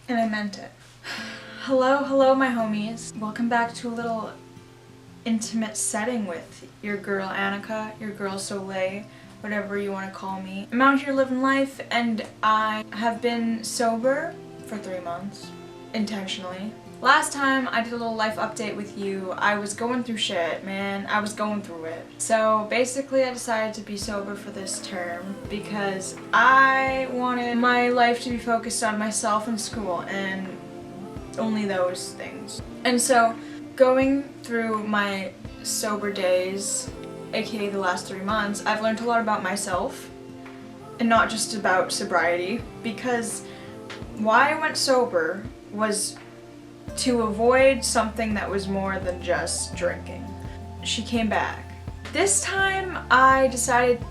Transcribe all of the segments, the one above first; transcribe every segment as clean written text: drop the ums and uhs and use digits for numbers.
And I meant it. Hello my homies. Welcome back to a little intimate setting with your girl Annika, your girl Soleil, whatever you want to call me. I'm out here living life and I have been sober for 3 months, intentionally. Last time I did a little life update with you, I was going through shit, man. I was going through it. So basically I decided to be sober for this term because I wanted my life to be focused on myself and school and only those things. And so going through my sober days, aka the last 3 months, I've learned a lot about myself and not just about sobriety, because why I went sober was to avoid something that was more than just drinking. She came back. This time I decided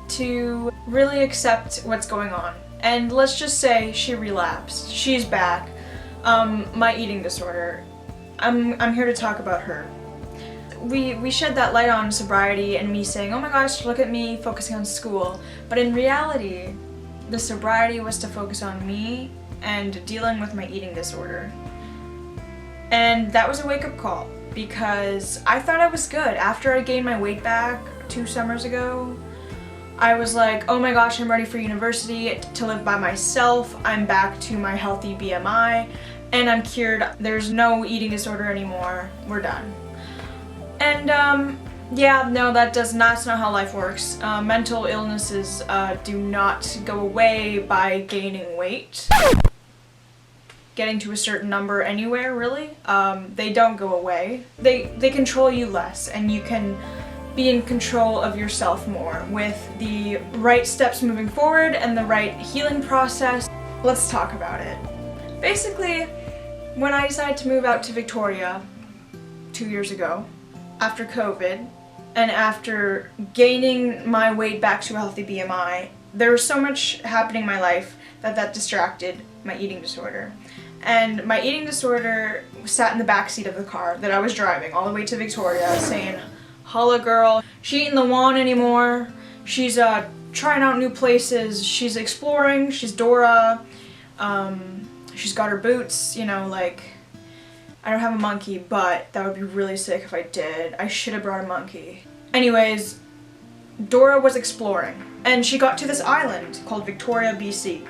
to really accept what's going on. And let's just say she relapsed. She's back. My eating disorder. I'm here to talk about her. We shed that light on sobriety and me saying, oh my gosh, look at me focusing on school. But in reality, the sobriety was to focus on me and dealing with my eating disorder. And that was a wake-up call because I thought I was good. After I gained my weight back 2 summers ago, I was like, oh my gosh, I'm ready for university, to live by myself. I'm back to my healthy BMI and I'm cured. There's no eating disorder anymore. We're done. And yeah, no, that's not how life works. Mental illnesses do not go away by gaining weight. Getting to a certain number anywhere, really. They don't go away. They control you less, and you can be in control of yourself more with the right steps moving forward and the right healing process. Let's talk about it. Basically, when I decided to move out to Victoria 2 years ago, after COVID, and after gaining my weight back to a healthy BMI, there was so much happening in my life that distracted my eating disorder. And my eating disorder sat in the backseat of the car that I was driving all the way to Victoria saying, holla girl, she ain't in the want anymore, she's trying out new places, she's exploring, she's Dora, she's got her boots, you know, like, I don't have a monkey, but that would be really sick if I did. I should have brought a monkey. Anyways, Dora was exploring, and she got to this island called Victoria, BC.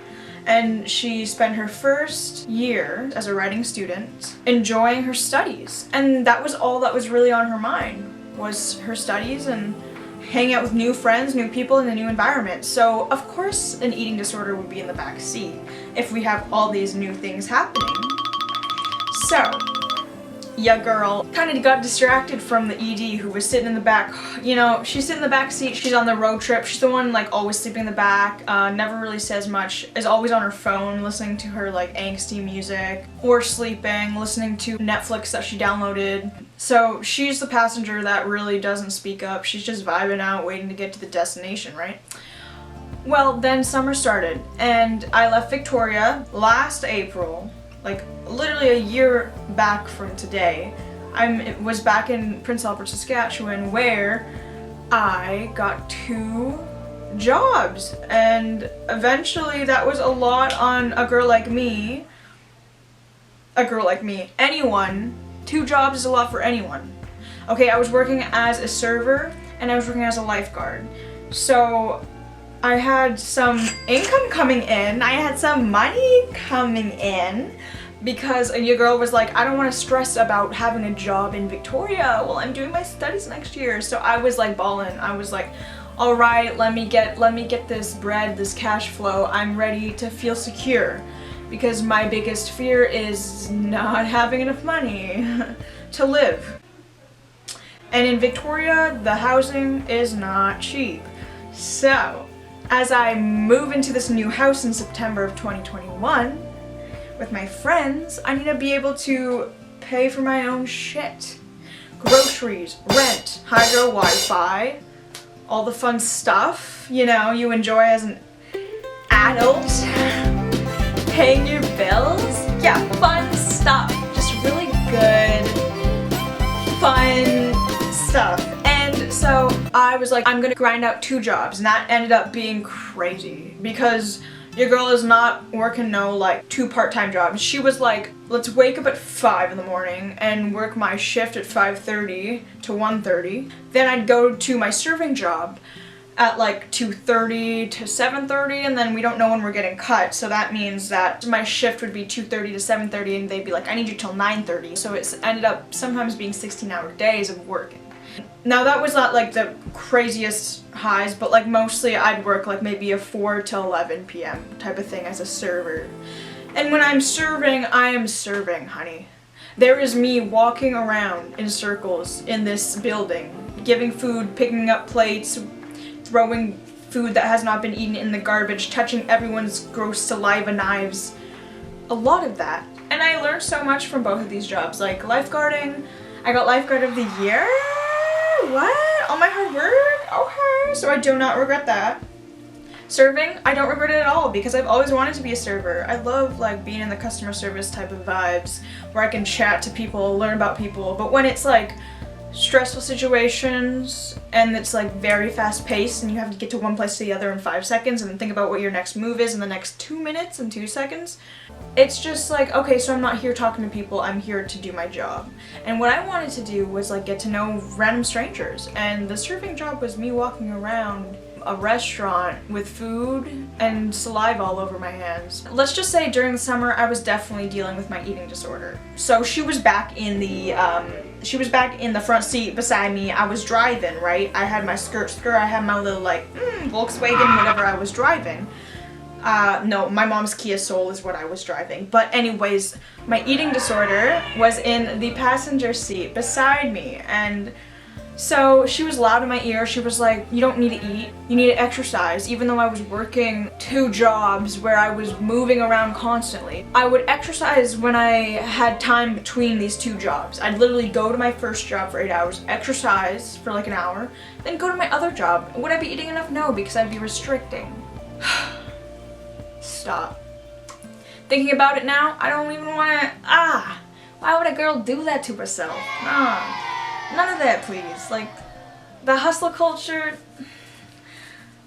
And she spent her first year as a writing student enjoying her studies. And that was all that was really on her mind, was her studies and hanging out with new friends, new people in a new environment. So of course an eating disorder would be in the back seat if we have all these new things happening. So, yeah, girl kind of got distracted from the ED who was sitting in the back. You know, she's sitting in the back seat, she's on the road trip, she's the one like always sleeping in the back, never really says much, is always on her phone listening to her like angsty music, or sleeping, listening to Netflix that she downloaded. So she's the passenger that really doesn't speak up, she's just vibing out, waiting to get to the destination, right? Well, then summer started, and I left Victoria last April, like literally a year back from today. I was back in Prince Albert, Saskatchewan, where I got 2 jobs, and eventually that was a lot on a girl like me. Anyone. 2 jobs is a lot for anyone. Okay, I was working as a server and I was working as a lifeguard. So I had some income coming in, I had some money coming in, because your girl was like, I don't want to stress about having a job in Victoria while I'm doing my studies next year. So I was like balling. I was like, all right, let me get this bread, this cash flow. I'm ready to feel secure, because my biggest fear is not having enough money to live. And in Victoria, the housing is not cheap. So as I move into this new house in September of 2021, with my friends, I need to be able to pay for my own shit. Groceries, rent, hydro, Wi-Fi, all the fun stuff, you know, you enjoy as an adult. Paying your bills. Yeah, fun stuff. Just really good, fun stuff. And so I was like, I'm gonna grind out 2 jobs, and that ended up being crazy because Your girl is not working no like 2 part-time jobs. She was like, let's wake up at 5 in the morning and work my shift at 5:30 to 1:30. Then I'd go to my serving job at like 2:30 to 7:30, and then we don't know when we're getting cut, so that means that my shift would be 2:30 to 7:30, and they'd be like, I need you till 9:30. So it ended up sometimes being 16-hour days of working. Now that was not like the craziest highs, but like mostly I'd work like maybe a 4 to 11 p.m. type of thing as a server. And when I'm serving, I am serving, honey. There is me walking around in circles in this building, giving food, picking up plates, throwing food that has not been eaten in the garbage, touching everyone's gross saliva knives. A lot of that. And I learned so much from both of these jobs. Like lifeguarding, I got lifeguard of the year. What? All my hard work? Okay. So I do not regret that. Serving, I don't regret it at all because I've always wanted to be a server. I love like being in the customer service type of vibes where I can chat to people, learn about people. But when it's like stressful situations and it's like very fast paced and you have to get to one place to the other in 5 seconds and then think about what your next move is in the next 2 minutes and 2 seconds, it's just like, okay, so I'm not here talking to people, I'm here to do my job. And what I wanted to do was like get to know random strangers, and the serving job was me walking around a restaurant with food and saliva all over my hands. Let's just say during the summer I was definitely dealing with my eating disorder. So she was back in the front seat beside me. I was driving, right? I had my skirt, I had my little like Volkswagen, whatever I was driving. No, my mom's Kia Soul is what I was driving. But anyways, my eating disorder was in the passenger seat beside me, and so she was loud in my ear. She was like, you don't need to eat, you need to exercise. Even though I was working 2 jobs where I was moving around constantly, I would exercise when I had time between these 2 jobs. I'd literally go to my first job for 8 hours, exercise for like an hour, then go to my other job. Would I be eating enough? No, because I'd be restricting. Stop. Thinking about it now, I don't even want to, why would a girl do that to herself? None of that, please. Like, the hustle culture,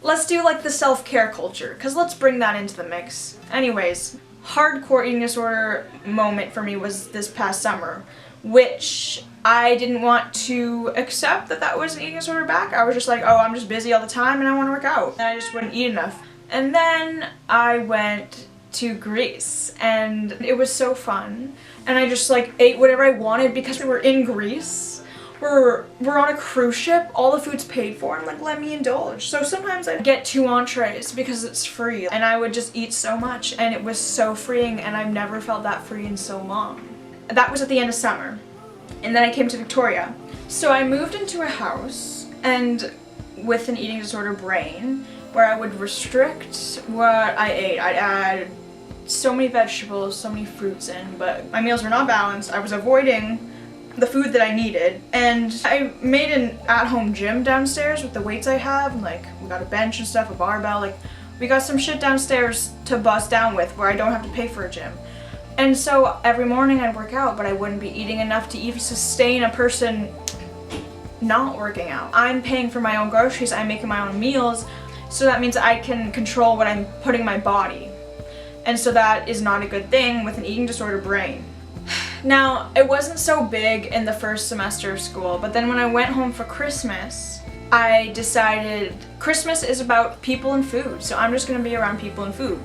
let's do like the self-care culture, because let's bring that into the mix. Anyways, hardcore eating disorder moment for me was this past summer, which I didn't want to accept that was an eating disorder back. I was just like, oh, I'm just busy all the time and I want to work out. And I just wouldn't eat enough. And then I went to Greece, and it was so fun. And I just like ate whatever I wanted because we were in Greece. We're on a cruise ship, all the food's paid for, and like let me indulge. So sometimes I'd get 2 entrees because it's free, and I would just eat so much, and it was so freeing, and I've never felt that free in so long. That was at the end of summer, and then I came to Victoria. So I moved into a house, and with an eating disorder brain, where I would restrict what I ate. I'd add so many vegetables, so many fruits in, but my meals were not balanced. I was avoiding the food that I needed, and I made an at-home gym downstairs with the weights I have, and like we got a bench and stuff, a barbell, like we got some shit downstairs to bust down with where I don't have to pay for a gym. And so every morning I'd work out, but I wouldn't be eating enough to even sustain a person not working out. I'm paying for my own groceries, I'm making my own meals, so that means I can control what I'm putting in my body. And so that is not a good thing with an eating disorder brain. Now, it wasn't so big in the first semester of school, but then when I went home for Christmas, I decided Christmas is about people and food, so I'm just gonna be around people and food.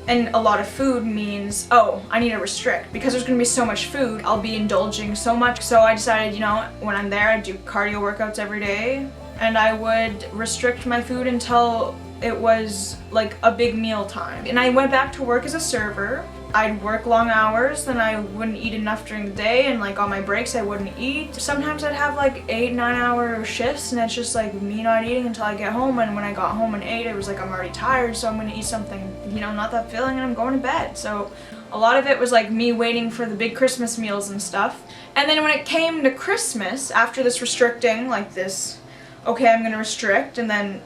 And a lot of food means, oh, I need to restrict. Because there's gonna be so much food, I'll be indulging so much. So I decided, you know, when I'm there, I'd do cardio workouts every day, and I would restrict my food until it was like a big meal time. And I went back to work as a server. I'd work long hours, then I wouldn't eat enough during the day, and like on my breaks I wouldn't eat. Sometimes I'd have like 8-9 hour shifts, and it's just like me not eating until I get home, and when I got home and ate, it was like I'm already tired, so I'm gonna eat something, you know, not that filling, and I'm going to bed. So a lot of it was like me waiting for the big Christmas meals and stuff. And then when it came to Christmas, after this restricting, like this, okay, I'm gonna restrict and then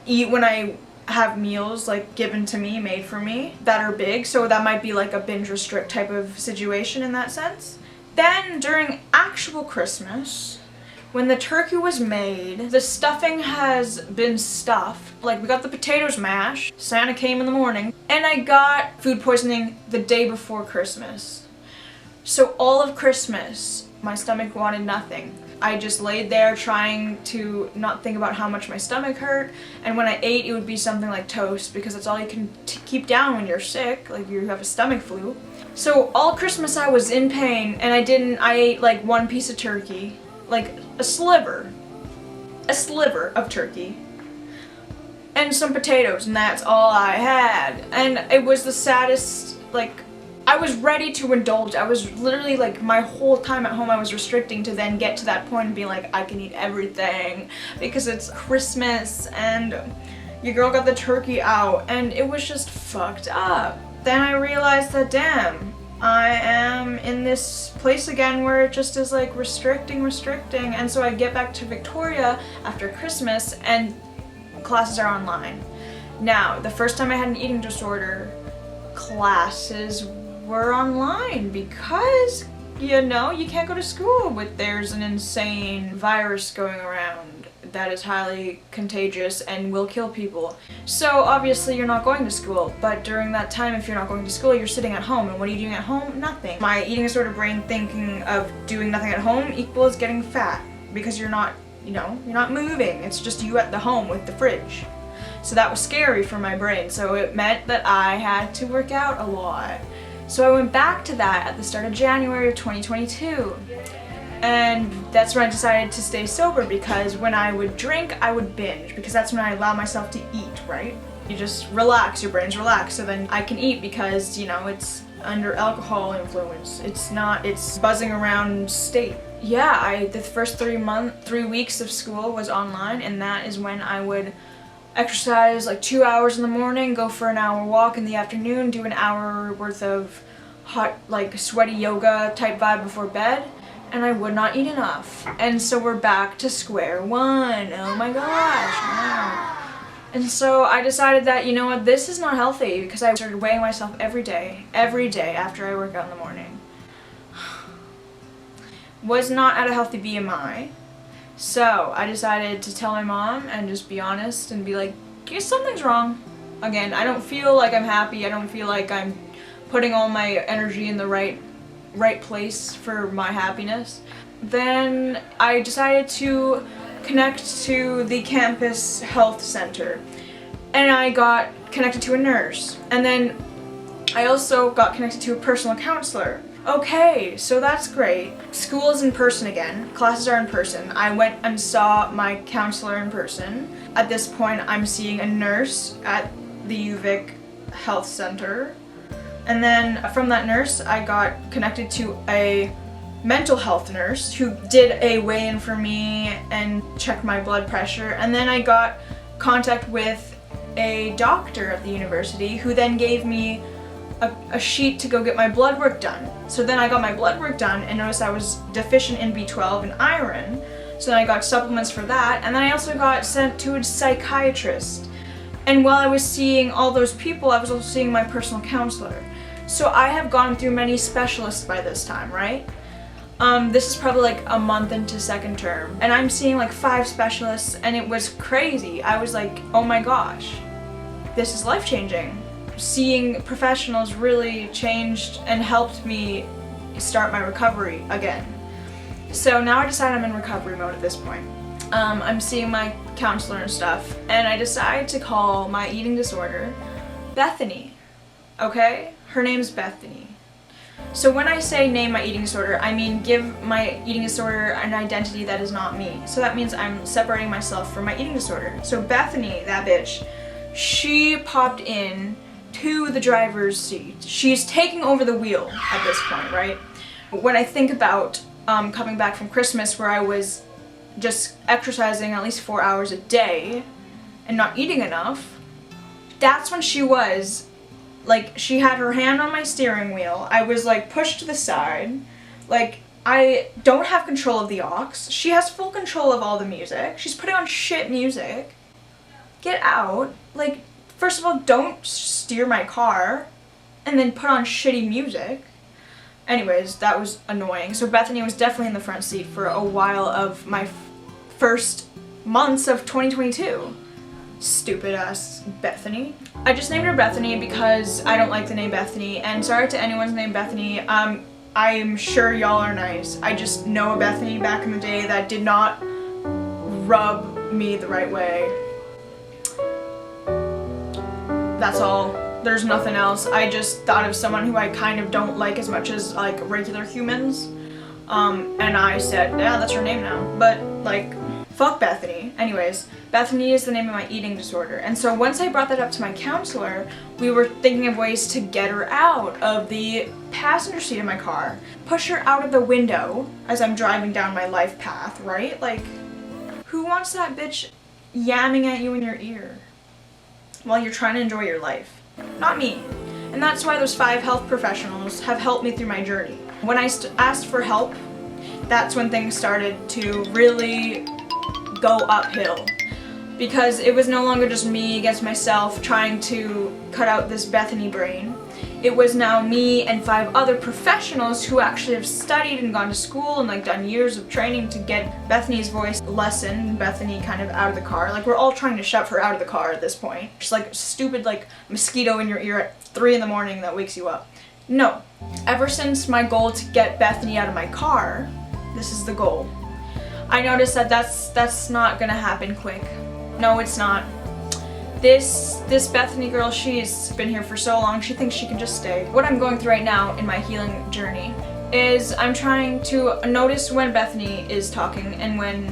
eat when I have meals like given to me, made for me, that are big, so that might be like a binge restrict type of situation in that sense. Then during actual Christmas, When the turkey was made, the stuffing has been stuffed. Like, we got the potatoes mashed, Santa came in the morning, and I got food poisoning the day before Christmas. So all of Christmas, my stomach wanted nothing. I just laid there trying to not think about how much my stomach hurt, and when I ate, it would be something like toast, because that's all you can keep down when you're sick, like you have a stomach flu. So all Christmas I was in pain, and I ate like one piece of turkey, like a sliver of turkey, and some potatoes, and that's all I had. And it was the saddest, like, I was ready to indulge. I was literally like, my whole time at home I was restricting to then get to that point and be like, I can eat everything because it's Christmas and your girl got the turkey out, and it was just fucked up. Then I realized that, damn, I am in this place again where it just is like restricting, and so I get back to Victoria after Christmas and classes are online. Now, the first time I had an eating disorder, classes were online because, you know, you can't go to school with there's an insane virus going around that is highly contagious and will kill people. So obviously you're not going to school, but during that time, if you're not going to school, you're sitting at home, and what are you doing at home? Nothing. My eating disorder brain thinking of doing nothing at home equals getting fat, because you're not, you know, you're not moving. It's just you at the home with the fridge. So that was scary for my brain, so it meant that I had to work out a lot. So I went back to that at the start of January of 2022. And that's when I decided to stay sober, because when I would drink, I would binge, because that's when I allow myself to eat, right? You just relax, your brain's relaxed, so then I can eat because, you know, it's under alcohol influence. It's buzzing around state. Yeah, the first 3 weeks of school was online, and that is when I would exercise like 2 hours in the morning, go for an hour walk in the afternoon, do an hour worth of hot, like sweaty yoga type vibe before bed, and I would not eat enough. And so we're back to square one. Oh my gosh, wow. And so I decided that, you know what, this is not healthy, because I started weighing myself every day after I work out in the morning. Was not at a healthy BMI. So I decided to tell my mom and just be honest and be like, "Guess something's wrong." Again, I don't feel like I'm happy. I don't feel like I'm putting all my energy in the right place for my happiness. Then I decided to connect to the campus health center, and I got connected to a nurse, and then I also got connected to a personal counselor. Okay, so that's great. School is in person again. Classes are in person. I went and saw my counselor in person. At this point, I'm seeing a nurse at the UVic Health Center. And then from that nurse, I got connected to a mental health nurse who did a weigh-in for me and checked my blood pressure. And then I got contact with a doctor at the university who then gave me a sheet to go get my blood work done. So then I got my blood work done and noticed I was deficient in B12 and iron. So then I got supplements for that, and then I also got sent to a psychiatrist. And while I was seeing all those people, I was also seeing my personal counselor. So I have gone through many specialists by this time, right? This is probably like a month into second term, and I'm seeing like 5 specialists, and it was crazy. I was like, oh my gosh, this is life-changing. Seeing professionals really changed and helped me start my recovery again. So now I decided I'm in recovery mode at this point. I'm seeing my counselor and stuff, and I decide to call my eating disorder Bethany, okay? Her name's Bethany. So when I say name my eating disorder, I mean give my eating disorder an identity that is not me. So that means I'm separating myself from my eating disorder. So Bethany, that bitch, she popped in to the driver's seat. She's taking over the wheel at this point, right? When I think about coming back from Christmas where I was just exercising at least 4 hours a day and not eating enough, that's when she was, like, she had her hand on my steering wheel. I was like pushed to the side. Like, I don't have control of the aux. She has full control of all the music. She's putting on shit music. Get out. Like, first of all, don't steer my car and then put on shitty music. Anyways, that was annoying. So Bethany was definitely in the front seat for a while of my first months of 2022. Stupid ass Bethany. I just named her Bethany because I don't like the name Bethany, and sorry to anyone's named Bethany. I'm sure y'all are nice. I just know a Bethany back in the day that did not rub me the right way. That's all. There's nothing else. I just thought of someone who I kind of don't like as much as like regular humans. And I said, yeah, that's her name now. But like, fuck Bethany. Anyways, Bethany is the name of my eating disorder. And so once I brought that up to my counselor, we were thinking of ways to get her out of the passenger seat of my car. Push her out of the window as I'm driving down my life path, right? Like, who wants that bitch yamming at you in your ear while you're trying to enjoy your life? Not me. And that's why those 5 health professionals have helped me through my journey. When I asked for help, that's when things started to really go uphill. Because it was no longer just me against myself trying to cut out this Bethany brain. It was now me and 5 other professionals who actually have studied and gone to school and like done years of training to get Bethany's voice lessened, Bethany kind of out of the car. Like, we're all trying to shove her out of the car at this point. Just like stupid like mosquito in your ear at 3 in the morning that wakes you up. No. Ever since my goal to get Bethany out of my car, this is the goal. I noticed that that's not gonna happen quick. No, it's not. This Bethany girl, she's been here for so long, she thinks she can just stay. What I'm going through right now in my healing journey is I'm trying to notice when Bethany is talking and when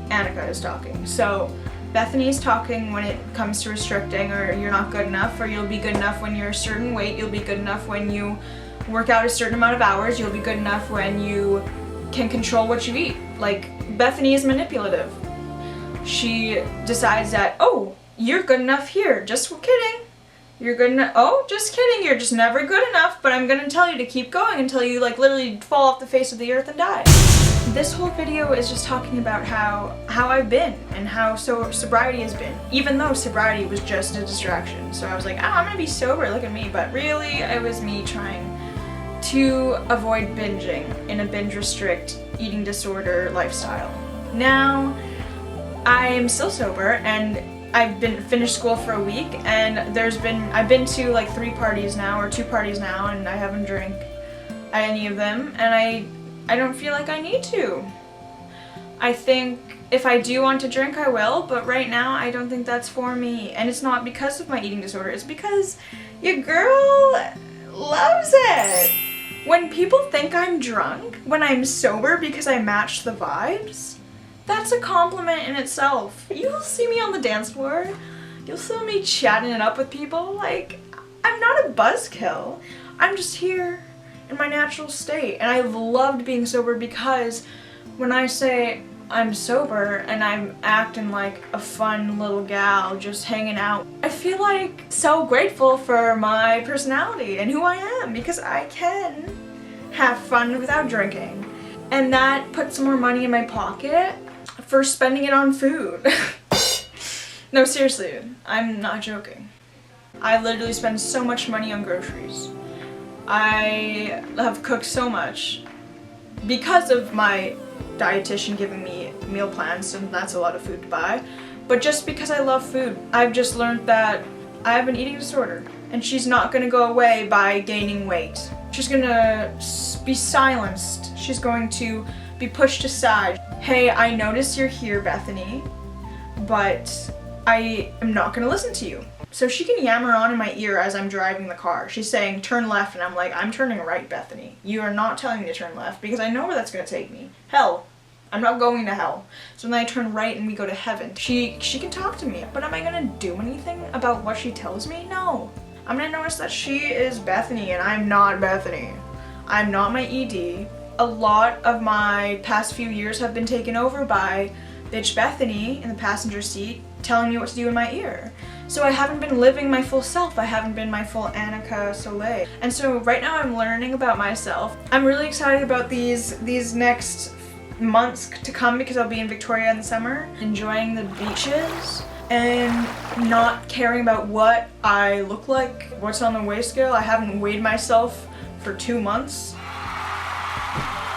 Annika is talking. So Bethany is talking when it comes to restricting, or you're not good enough, or you'll be good enough when you're a certain weight, you'll be good enough when you work out a certain amount of hours, you'll be good enough when you can control what you eat. Like, Bethany is manipulative. She decides that, oh, you're good enough here, just kidding. You're good enough, oh, just kidding, you're just never good enough, but I'm gonna tell you to keep going until you like literally fall off the face of the earth and die. This whole video is just talking about how I've been and how sobriety has been, even though sobriety was just a distraction. So I was like, oh, I'm gonna be sober, look at me, but really it was me trying to avoid binging in a binge restrict eating disorder lifestyle. Now I'm still sober, and I've been finished school for a week, and I've been to like 3 parties now, or 2 parties now, and I haven't drank at any of them, and I don't feel like I need to. I think if I do want to drink, I will, but right now I don't think that's for me. And it's not because of my eating disorder, it's because your girl loves it. When people think I'm drunk, when I'm sober because I match the vibes, that's a compliment in itself. You'll see me on the dance floor, you'll see me chatting it up with people. Like, I'm not a buzzkill. I'm just here in my natural state. And I've loved being sober because when I say I'm sober and I'm acting like a fun little gal just hanging out, I feel like so grateful for my personality and who I am, because I can have fun without drinking. And that puts more money in my pocket for spending it on food. No, seriously, I'm not joking. I literally spend so much money on groceries. I have cooked so much because of my dietitian giving me meal plans, and that's a lot of food to buy. But just because I love food, I've just learned that I have an eating disorder, and she's not gonna go away by gaining weight. She's gonna be silenced. She's going to be pushed aside. Hey, I notice you're here, Bethany, but I am not gonna listen to you. So she can yammer on in my ear as I'm driving the car. She's saying, turn left, and I'm like, I'm turning right, Bethany. You are not telling me to turn left, because I know where that's gonna take me. Hell. I'm not going to hell. So then I turn right and we go to heaven. She can talk to me, but am I gonna do anything about what she tells me? No. I'm gonna notice that she is Bethany and I'm not Bethany. I'm not my ED. A lot of my past few years have been taken over by bitch Bethany in the passenger seat telling me what to do in my ear. So I haven't been living my full self. I haven't been my full Annika Soleil. And so right now I'm learning about myself. I'm really excited about these next months to come, because I'll be in Victoria in the summer, enjoying the beaches and not caring about what I look like, what's on the weigh scale. I haven't weighed myself for 2 months.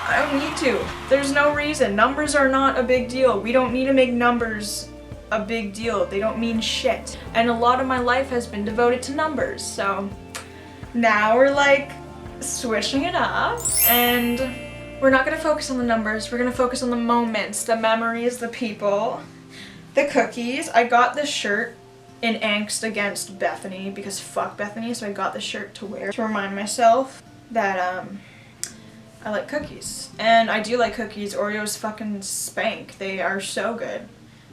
I don't need to. There's no reason. Numbers are not a big deal. We don't need to make numbers a big deal. They don't mean shit. And a lot of my life has been devoted to numbers. So now we're like switching it up, and we're not gonna focus on the numbers. We're gonna focus on the moments, the memories, the people, the cookies. I got this shirt in angst against Bethany because fuck Bethany, so I got this shirt to wear to remind myself that I like cookies. And I do like cookies. Oreos fucking spank. They are so good.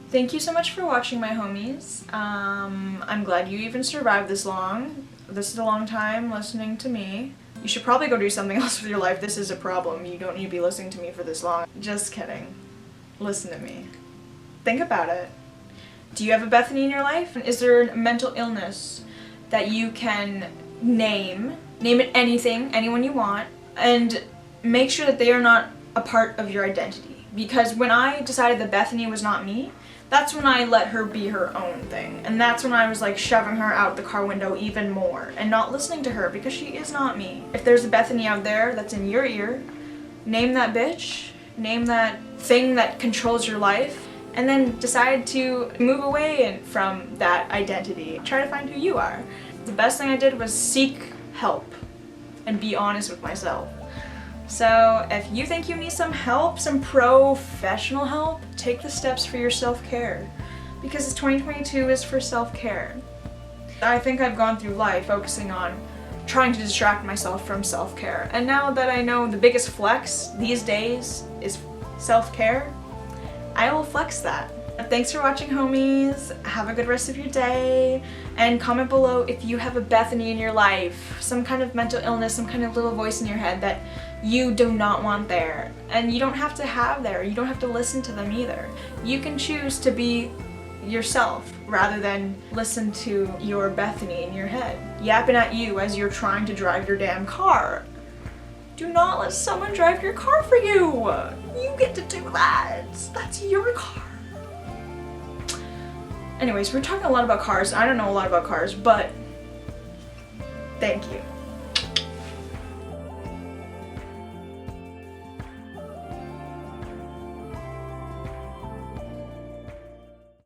Thank you so much for watching, my homies. I'm glad you even survived this long. This is a long time listening to me. You should probably go do something else with your life. This is a problem. You don't need to be listening to me for this long. Just kidding. Listen to me. Think about it. Do you have a Bethany in your life? Is there a mental illness that you can name? Name it anything, anyone you want, and make sure that they are not a part of your identity. Because when I decided that Bethany was not me, that's when I let her be her own thing. And that's when I was like shoving her out the car window even more and not listening to her because she is not me. If there's a Bethany out there that's in your ear, name that bitch, name that thing that controls your life, and then decide to move away from that identity. Try to find who you are. The best thing I did was seek help and be honest with myself. So if you think you need some help, some professional help, take the steps for your self-care. Because 2022 is for self-care. I think I've gone through life focusing on trying to distract myself from self-care. And now that I know the biggest flex these days is self-care, I will flex that. Thanks for watching, homies. Have a good rest of your day. And comment below if you have a Bethany in your life. Some kind of mental illness, some kind of little voice in your head that you do not want there. And you don't have to have there. You don't have to listen to them either. You can choose to be yourself rather than listen to your Bethany in your head yapping at you as you're trying to drive your damn car. Do not let someone drive your car for you. You get to do that. That's your car. Anyways, we're talking a lot about cars. I don't know a lot about cars, but thank you.